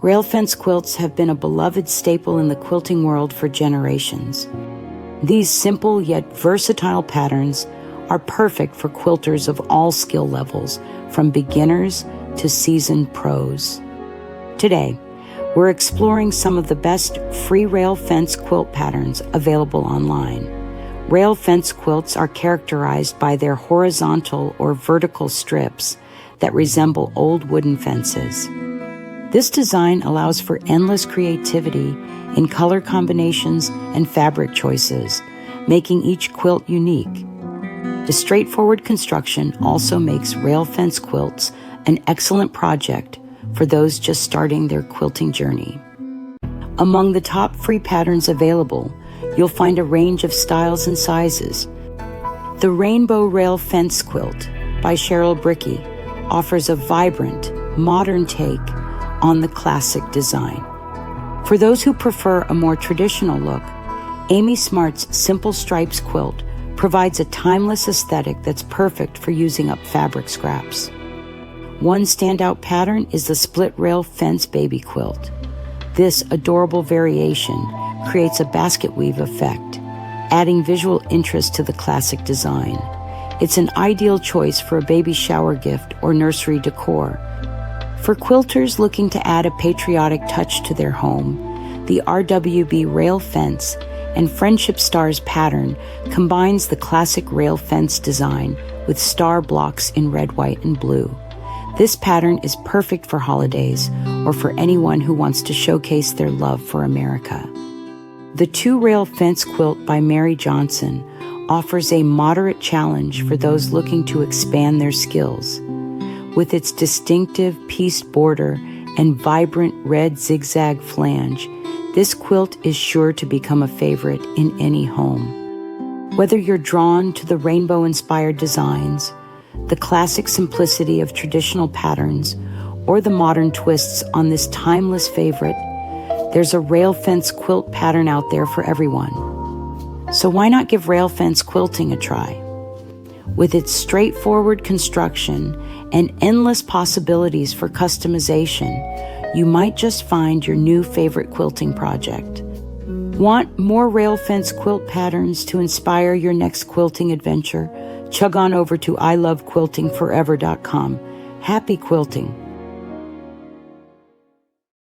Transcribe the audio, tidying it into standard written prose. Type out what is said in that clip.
Rail fence quilts have been a beloved staple in the quilting world for generations. These simple yet versatile patterns are perfect for quilters of all skill levels, from beginners to seasoned pros. Today, we're exploring some of the best free rail fence quilt patterns available online. Rail fence quilts are characterized by their horizontal or vertical strips that resemble old wooden fences. This design allows for endless creativity in color combinations and fabric choices, making each quilt unique. The straightforward construction also makes rail fence quilts an excellent project for those just starting their quilting journey. Among the top free patterns available, you'll find a range of styles and sizes. The Rainbow Rail Fence Quilt by Cheryl Brickey offers a vibrant, modern take on the classic design. For those who prefer a more traditional look, Amy Smart's Simple Stripes quilt provides a timeless aesthetic that's perfect for using up fabric scraps. One standout pattern is the Split Rail Fence Baby Quilt. This adorable variation creates a basket weave effect, adding visual interest to the classic design. It's an ideal choice for a baby shower gift or nursery decor. For quilters looking to add a patriotic touch to their home, the RWB Rail Fence and Friendship Stars pattern combines the classic rail fence design with star blocks in red, white, and blue. This pattern is perfect for holidays or for anyone who wants to showcase their love for America. The Two Rail Fence Quilt by Mary Johnson offers a moderate challenge for those looking to expand their skills. With its distinctive pieced border and vibrant red zigzag flange, this quilt is sure to become a favorite in any home. Whether you're drawn to the rainbow-inspired designs, the classic simplicity of traditional patterns, or the modern twists on this timeless favorite, there's a rail fence quilt pattern out there for everyone. So why not give rail fence quilting a try? With its straightforward construction and endless possibilities for customization, you might just find your new favorite quilting project. Want more rail fence quilt patterns to inspire your next quilting adventure? Chug on over to ilovequiltingforever.com. Happy quilting!